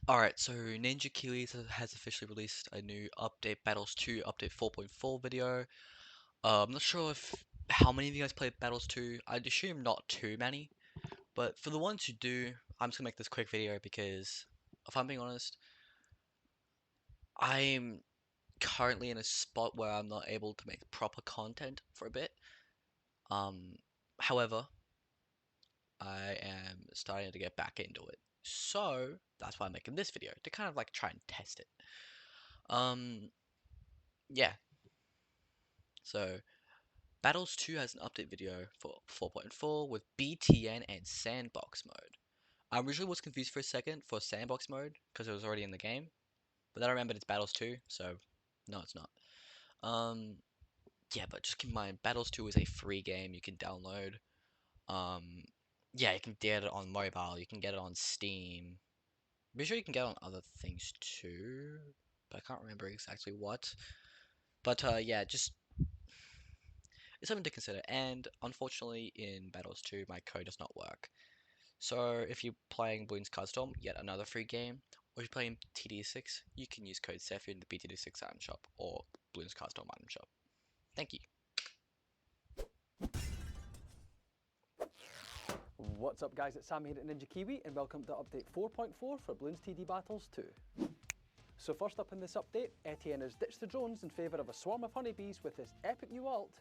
Alright, so Ninja Kiwi has officially released a new update, Battles 2 Update 4.4 video. I'm not sure if how many of you guys played Battles 2. I'd assume not too many, but for the ones who do, I'm just gonna make this quick video because, if I'm being honest, I'm currently in a spot where I'm not able to make proper content for a bit. Um, However, I am starting to get back into it. So, that's why I'm making this video, to kind of like try and test it. Um, yeah, so Battles 2 has an update video for 4.4 with BTN and sandbox mode. I originally was confused for a second for sandbox mode because it was already in the game, but then I remembered it's Battles 2, so no, it's not. Um, yeah, but just keep in mind, Battles 2 is a free game you can download. Um, yeah, you can get it on mobile, you can get it on Steam. I'm sure you can get it on other things too, but I can't remember exactly what. But yeah, just it's something to consider. And unfortunately, in Battles 2, my code does not work. So if you're playing Bloons Custom, yet another free game, or if you're playing TD6, you can use code Sephi in the BTD6 item shop or Bloons Custom item shop. Thank you. What's up guys, it's Sam here at Ninja Kiwi and welcome to update 4.4 for Bloons TD Battles 2. So first up in this update, Etienne has ditched the drones in favour of a swarm of honeybees with his epic new ult.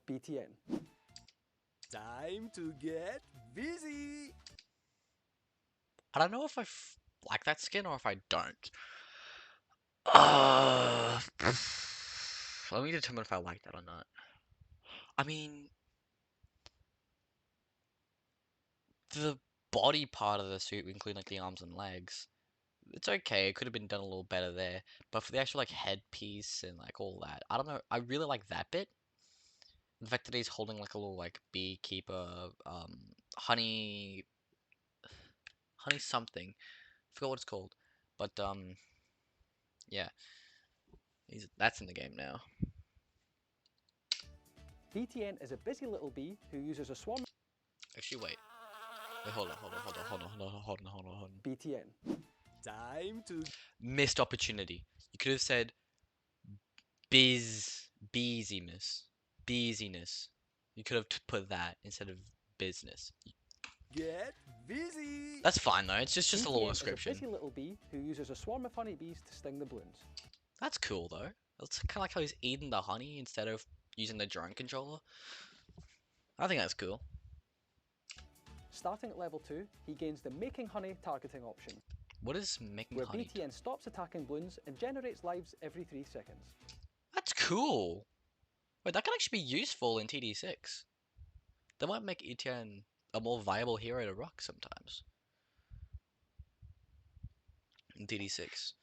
BTN. Time to get busy! I don't know if I like that skin or if I don't. Uh, Let me determine if I like that or not. I mean, the body part of the suit, including like the arms and legs, it's okay. It could have been done a little better there. But for the actual like headpiece and like all that, I don't know. I really like that bit. The fact that he's holding like a little like beekeeper, honey, honey something. I forgot what it's called. But yeah, that's in the game now. BTN is a busy little bee who uses a swarm. Actually, wait. Wait, hold on. BTN. Time to Missed opportunity. You could have said beesiness. You could have put that instead of business. get busy! That's fine though. It's just a little BTN is a description. busy little bee who uses a swarm of honeybees to sting the balloons. That's cool though. It's kind of like how he's eating the honey instead of using the drone controller. I think that's cool. Starting at level 2, he gains the Making Honey targeting option, What is making where honey? BTN stops attacking balloons and generates lives every 3 seconds. That's cool. Wait, that could actually be useful in TD6. That might make Etienne a more viable hero to rock sometimes. In TD6.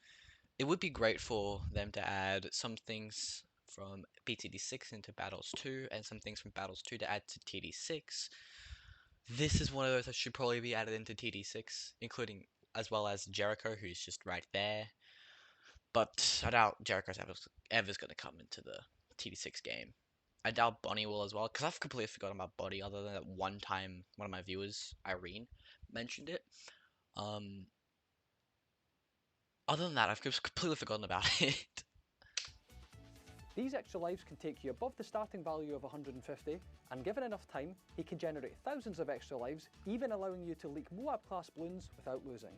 It would be great for them to add some things from BTD6 into Battles 2 and some things from Battles 2 to add to TD6. This is one of those that should probably be added into TD6, including as well as Jericho, who's just right there. But I doubt Jericho's ever going to come into the TD6 game. I doubt Bonnie will as well, because I've completely forgotten about Bonnie, other than that one time one of my viewers, Irene, mentioned it. Other than that, I've just completely forgotten about it. These extra lives can take you above the starting value of 150, and given enough time, he can generate thousands of extra lives, even allowing you to leak Moab class balloons without losing.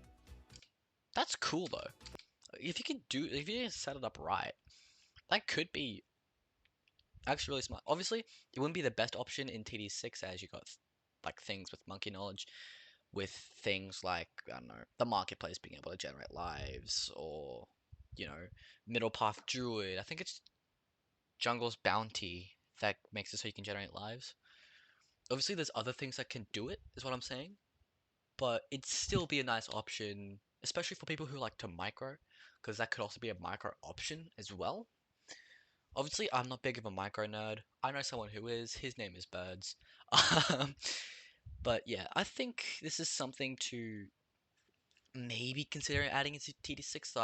That's cool though. If you can set it up right, that could be actually really smart. Obviously, it wouldn't be the best option in TD6 as you got like things with monkey knowledge, with things like I don't know the marketplace being able to generate lives, or middle path druid. I think it's jungle's bounty that makes it so you can generate lives. Obviously, there's other things that can do it, is what I'm saying, but it'd still be a nice option, especially for people who like to micro, because that could also be a micro option as well. Obviously, I'm not big of a micro nerd. I know someone who is. His name is Birds. But yeah, I think this is something to maybe consider adding into TD6.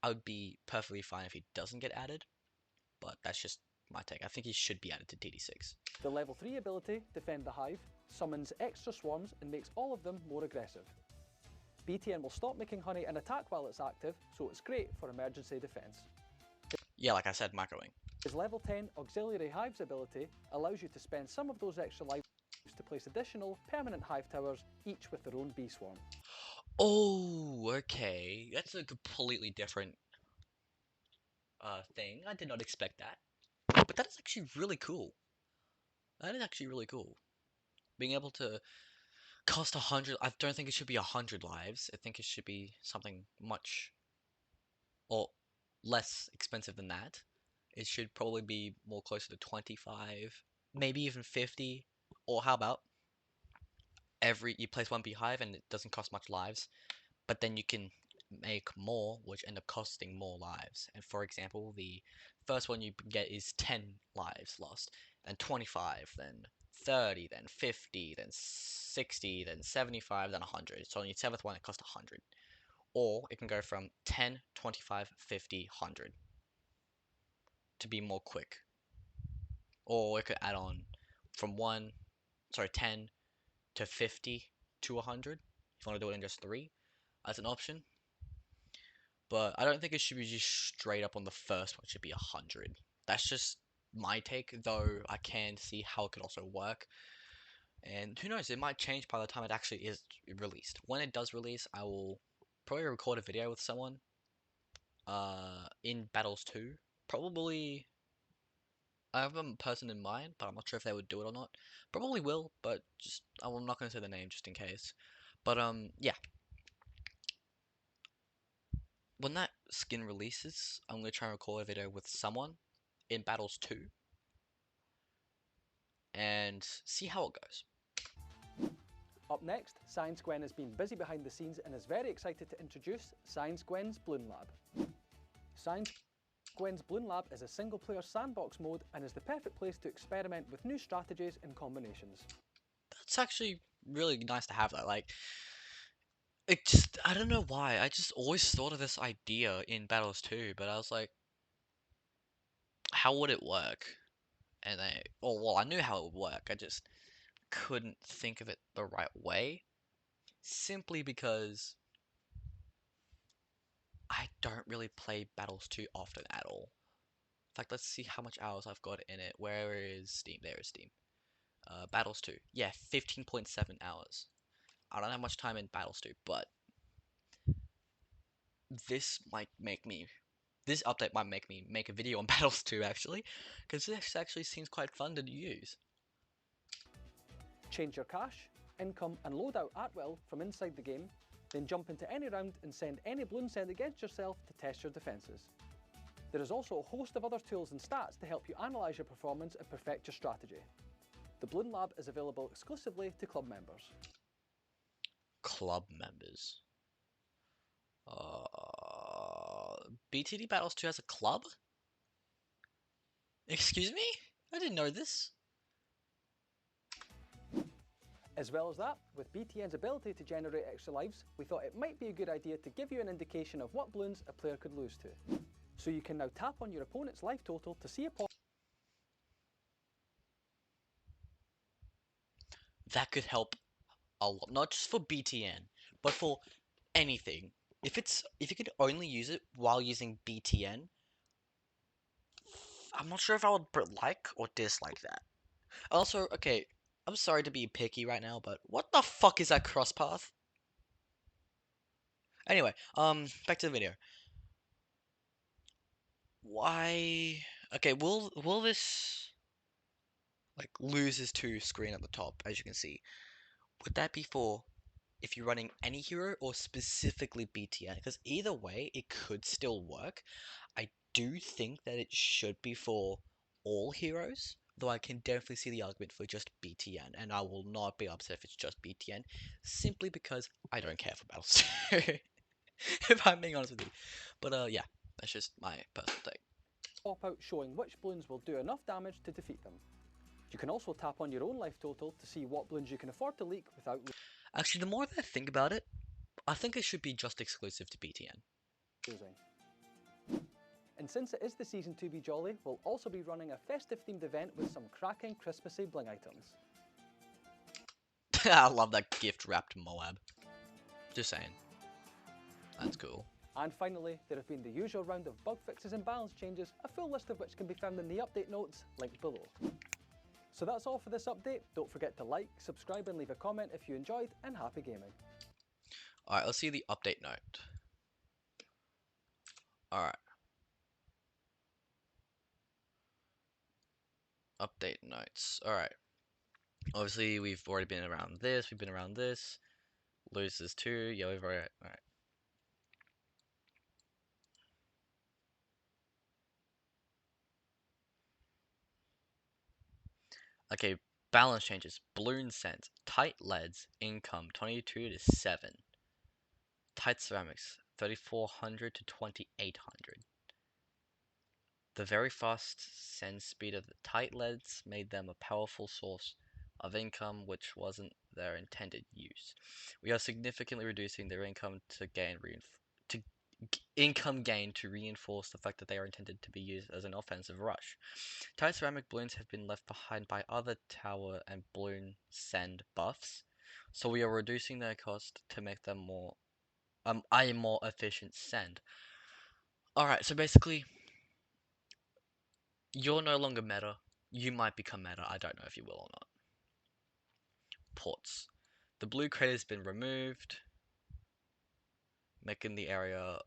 I would be perfectly fine if he doesn't get added, but that's just my take. I think he should be added to TD6. The level 3 ability, Defend the Hive, summons extra swarms and makes all of them more aggressive. BTN will stop making honey and attack while it's active, so it's great for emergency defense. Yeah, like I said, microwing. His level 10 Auxiliary Hives ability allows you to spend some of those extra lives to place additional permanent hive towers, each with their own bee swarm. Oh, okay. That's a completely different thing. I did not expect that. But that is actually really cool. That is actually really cool. Being able to cost 100. I don't think it should be 100 lives. I think it should be something much or less expensive than that. It should probably be more closer to 25, maybe even 50. Or how about you place one beehive and it doesn't cost much lives, but then you can make more, which end up costing more lives. And for example, the first one you get is 10 lives lost, then 25, then 30, then 50, then 60, then 75, then 100. So on your 7th one, it costs 100. Or it can go from 10, 25, 50, 100 to be more quick. Or it could add on from 10 to 50 to 100 if you want to do it in just 3 as an option. But I don't think it should be just straight up on the first one. It should be 100. That's just my take, though I can see how it could also work. And who knows, it might change by the time it actually is released. When it does release, I will probably record a video with someone in Battles 2. Probably, I have a person in mind, but I'm not sure if they would do it or not. Probably will, but just I'm not going to say the name just in case. But yeah. When that skin releases, I'm going to try and record a video with someone in Battles 2 and see how it goes. Up next, Science Gwen has been busy behind the scenes and is very excited to introduce Science Gwen's Bloon Lab. Science Gwen's Bloon Lab is a single-player sandbox mode and is the perfect place to experiment with new strategies and combinations. That's actually really nice to have that. Like, it just, I don't know why, I just always thought of this idea in Battles 2, but I was like, how would it work? And well, I knew how it would work, I just couldn't think of it the right way, simply because I don't really play Battles 2 often at all. In fact, let's see how much hours I've got in it. Where is Steam? There is Steam. Battles 2. Yeah, 15.7 hours. I don't have much time in Battles 2, but this update might make me make a video on Battles 2 actually, because this actually seems quite fun to use. Change your cash, income and loadout at will from inside the game, then jump into any round and send any balloon sent against yourself to test your defences. There is also a host of other tools and stats to help you analyse your performance and perfect your strategy. The Bloon Lab is available exclusively to club members. Club members. BTD Battles 2 has a club? Excuse me? I didn't know this. As well as that, with BTN's ability to generate extra lives, we thought it might be a good idea to give you an indication of what balloons a player could lose to. So you can now tap on your opponent's life total to see a point. That could help a lot, not just for BTN, but for anything. If you could only use it while using BTN, I'm not sure if I would like or dislike that. Also, okay, I'm sorry to be picky right now, but what the fuck is that cross path? Anyway, back to the video. Why? Okay, will this like lose his 2 screen at the top, as you can see? Would that be for if you're running any hero or specifically BTN? Because either way, it could still work. I do think that it should be for all heroes, though I can definitely see the argument for just BTN, and I will not be upset if it's just BTN, simply because I don't care for battles. If I'm being honest with you. But yeah, that's just my personal take. Pop out showing which balloons will do enough damage to defeat them. You can also tap on your own life total to see what balloons you can afford to leak without Actually, the more that I think about it, I think it should be just exclusive to BTN. losing. And since it is the season to be jolly, we'll also be running a festive themed event with some cracking Christmassy bling items. I love that gift wrapped Moab. Just saying. That's cool. And finally, there have been the usual round of bug fixes and balance changes, a full list of which can be found in the update notes, linked below. So that's all for this update. Don't forget to like, subscribe and leave a comment if you enjoyed, and happy gaming. Alright, let's see the update note. Alright. Update notes. Alright. Obviously, we've already been around this, we've been around this. Loses 2, yeah, we've already. Alright. Okay, balance changes. Bloon scent. Tight leads. Income 22 to 7. Tight ceramics 3400 to 2800. The very fast send speed of the tight leads made them a powerful source of income which wasn't their intended use. We are significantly reducing their income to reinforce the fact that they are intended to be used as an offensive rush. Tight ceramic balloons have been left behind by other tower and balloon send buffs, so we are reducing their cost to make them a more efficient send. Alright, so basically, you're no longer meta. You might become meta. I don't know if you will or not. Ports. The blue crate has been removed, making this area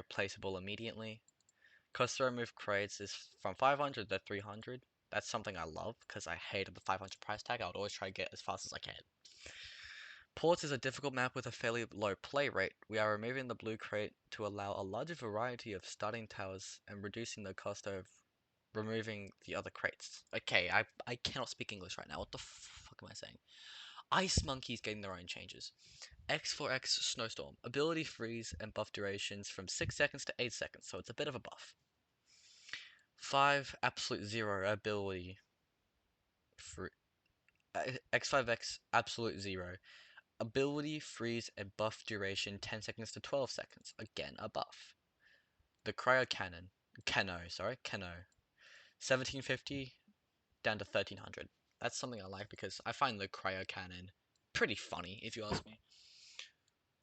placeable immediately. Cost to remove crates is from 500 to 300. That's something I love because I hated the 500 price tag. I would always try to get as fast as I can. Ports is a difficult map with a fairly low play rate. We are removing the blue crate to allow a larger variety of starting towers and reducing the cost of removing the other crates. Okay, I cannot speak English right now. What the fuck am I saying? Ice Monkey's getting their own changes. X for X Snowstorm. Ability freeze and buff durations from 6 seconds to 8 seconds, so it's a bit of a buff. 5 Absolute Zero ability. X5X Absolute Zero. Ability freeze and buff duration 10 seconds to 12 seconds. Again, a buff. The Cryo Cannon. Cano. 1750 down to 1300. That's something I like because I find the Cryo Cannon pretty funny, if you ask me.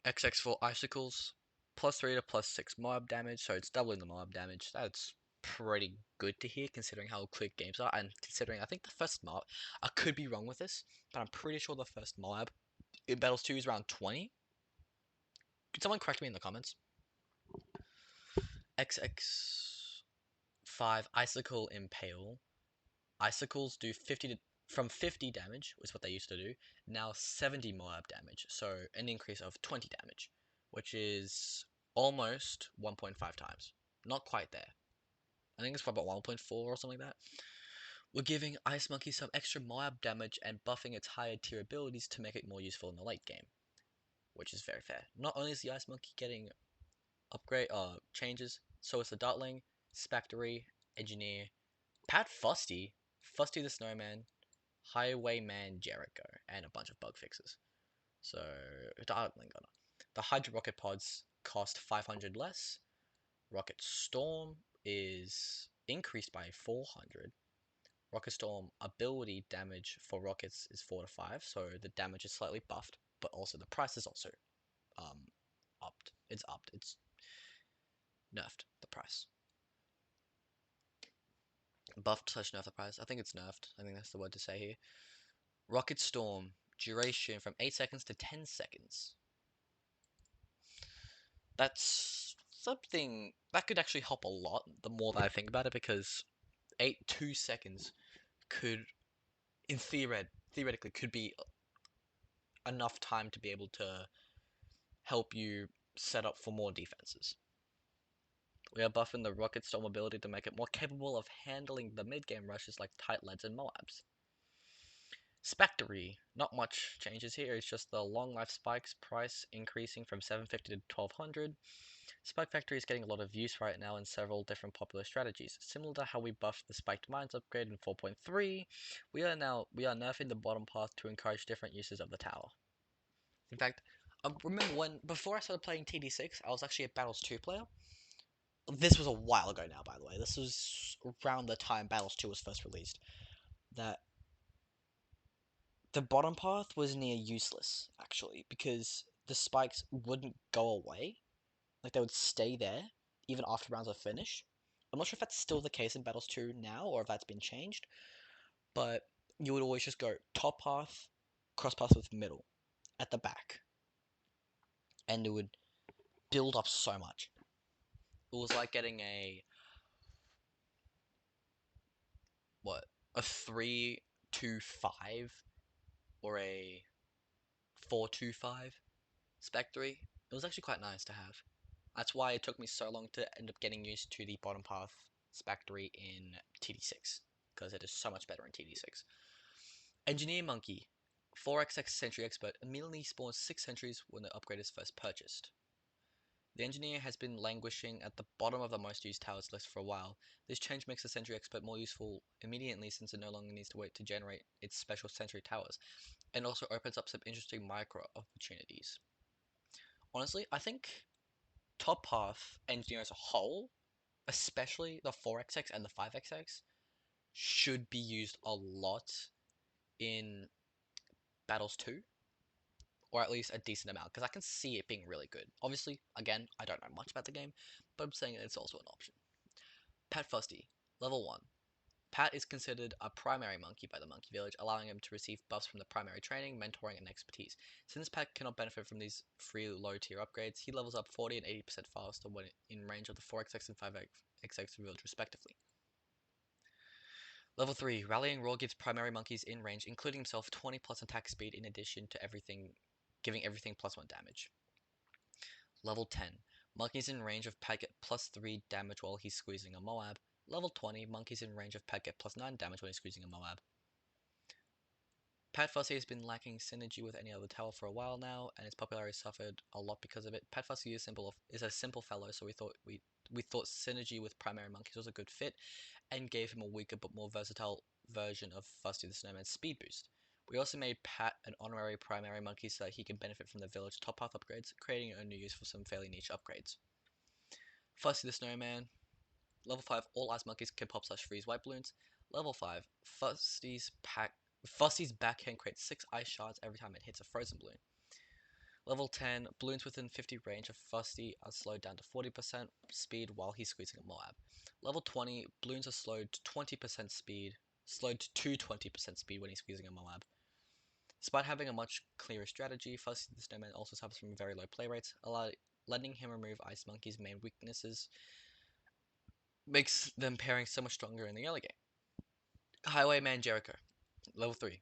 XX4 Icicles. +3 to +6 mob damage, so it's doubling the mob damage. That's pretty good to hear considering how quick games are, and considering I think the first mob, I could be wrong with this, but I'm pretty sure the first mob in Battles 2 is around 20. Could someone correct me in the comments? XX5 Icicle Impale. Icicles do from 50 damage, is what they used to do, now 70 moab damage, so an increase of 20 damage, which is almost 1.5 times. Not quite there. I think it's probably about 1.4 or something like that. We're giving Ice Monkey some extra moab damage and buffing its higher tier abilities to make it more useful in the late game, which is very fair. Not only is the Ice Monkey getting changes, so is the Dartling, Spectre, Engineer, Pat Fusty, Fusty the Snowman, Highwayman Jericho, and a bunch of bug fixes. So, the Hydro Rocket Pods cost 500 less. Rocket Storm is increased by 400. Rocket Storm ability damage for rockets is 4 to 5, so the damage is slightly buffed, but also the price is also upped. It's upped. It's nerfed, the price. Buffed / nerfed the price. I think it's nerfed. I think that's the word to say here. Rocket Storm duration from 8 seconds to 10 seconds. That's something that could actually help a lot the more that I think about it, because 2 seconds could, in theoretically, could be enough time to be able to help you set up for more defenses. We are buffing the Rocket Storm ability to make it more capable of handling the mid-game rushes like tight leads and Moabs. Spectre, not much changes here, it's just the long life spikes price increasing from 750 to 1200. Spike Factory is getting a lot of use right now in several different popular strategies. Similar to how we buffed the Spiked Mines upgrade in 4.3, we are nerfing the bottom path to encourage different uses of the tower. In fact, remember before I started playing TD6, I was actually a Battles 2 player. this was a while ago now, by the way. This was around the time Battles 2 was first released. That the bottom path was near useless, actually, because the spikes wouldn't go away. Like, they would stay there, even after rounds are finished. I'm not sure if that's still the case in Battles 2 now, or if that's been changed, but you would always just go top path, cross path with middle, at the back. And it would build up so much. It was like getting a 3-2-5 or a 4-2-5 spec 3. It was actually quite nice to have. That's why it took me so long to end up getting used to the bottom path spec 3 in TD6, because it is so much better in TD6. Engineer Monkey, 4XX Sentry Expert, immediately spawns 6 sentries when the upgrade is first purchased. The engineer has been languishing at the bottom of the most used towers list for a while. This change makes the Sentry Expert more useful immediately since it no longer needs to wait to generate its special Sentry towers, and also opens up some interesting micro opportunities. Honestly, I think top path engineer as a whole, especially the 4XX and the 5XX, should be used a lot in Battles 2, or at least a decent amount, because I can see it being really good. Obviously, again, I don't know much about the game, but I'm saying it's also an option. Pat Fusty, level 1. Pat is considered a primary monkey by the monkey village, allowing him to receive buffs from the primary training, mentoring, and expertise. Since Pat cannot benefit from these free low tier upgrades, he levels up 40 and 80% faster when in range of the 4XX and 5XX village respectively. Level 3, Rallying Roar gives primary monkeys in range, including himself, 20 plus attack speed in addition to giving everything plus 1 damage. Level 10, monkeys in range of Pat get plus 3 damage while he's squeezing a Moab. Level 20, monkeys in range of Pat get plus 9 damage when he's squeezing a Moab. Pat Fussy has been lacking synergy with any other tower for a while now, and its popularity suffered a lot because of it. Pat Fussy is a simple fellow, so we thought synergy with primary monkeys was a good fit, and gave him a weaker but more versatile version of Fusty the Snowman's speed boost. We also made Pat an honorary primary monkey so that he can benefit from the village top path upgrades, creating a new use for some fairly niche upgrades. Fusty the Snowman. Level 5, all ice monkeys can pop / freeze white balloons. Level 5, Fussy's backhand creates 6 ice shards every time it hits a frozen balloon. Level 10, balloons within 50 range of Fusty are slowed down to 40% speed while he's squeezing a Moab. Level 20, balloons are slowed to 20% speed when he's squeezing a Moab. Despite having a much clearer strategy, Fusty the Snowman also suffers from very low play rates, letting him remove Ice Monkey's main weaknesses makes them pairing so much stronger in the early game. Highwayman Jericho, level 3.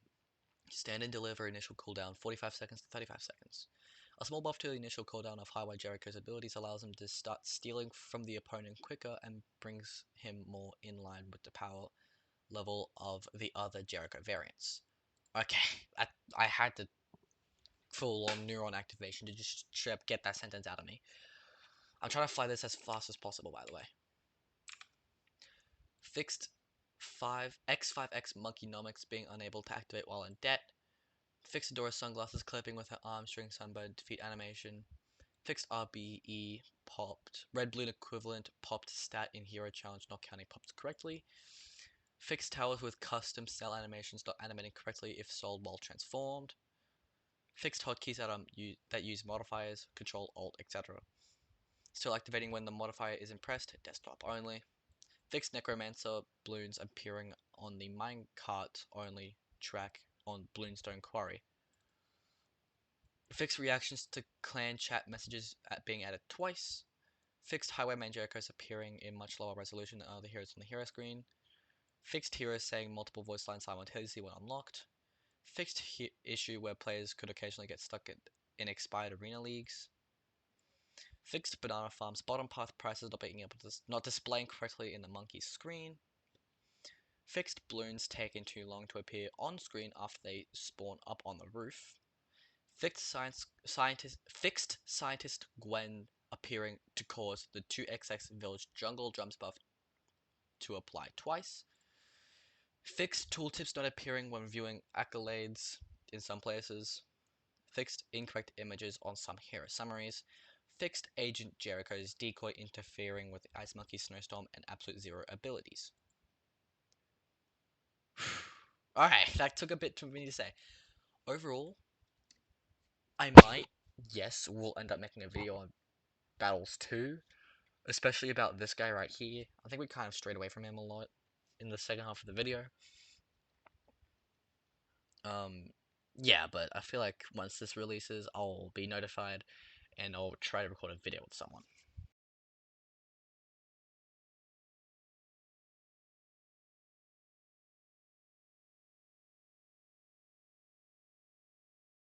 Stand and deliver initial cooldown 45 seconds to 35 seconds. A small buff to the initial cooldown of Highway Jericho's abilities allows him to start stealing from the opponent quicker and brings him more in line with the power level of the other Jericho variants. Okay, I had to full on neuron activation to just straight up get that sentence out of me. I'm trying to fly this as fast as possible, by the way. Fixed X5X Monkeynomics being unable to activate while in debt. Fixed Adora sunglasses clipping with her arm string sunburn defeat animation. Fixed RBE popped. Red Bloon equivalent popped stat in hero challenge not counting popped correctly. Fixed towers with custom cell animations not animating correctly if sold while transformed. Fixed hotkeys that use modifiers, control, alt, etc. Still activating when the modifier isn't pressed, desktop only. Fixed Necromancer balloons appearing on the minecart only track on Bloonstone Quarry. Fixed reactions to clan chat messages being added twice. Fixed Highwayman Jericho's appearing in much lower resolution than other heroes on the hero screen. Fixed heroes saying multiple voice lines simultaneously when unlocked. Fixed issue where players could occasionally get stuck in expired arena leagues. Fixed banana farms bottom path prices not being able to not displaying correctly in the monkey screen. Fixed balloons taking too long to appear on screen after they spawn up on the roof. Fixed scientist Gwen appearing to cause the 2XX village jungle drums buff to apply twice. Fixed tooltips not appearing when viewing accolades in some places. Fixed incorrect images on some hero summaries. fixed Agent Jericho's decoy interfering with Ice Monkey Snowstorm and Absolute Zero abilities. Alright, that took a bit for me to say. Overall, I might, yes, we'll end up making a video on Battles 2, especially about this guy right here. I think we kind of strayed away from him a lot in the second half of the video. Yeah, but I feel like once this releases, I'll be notified and I'll try to record a video with someone.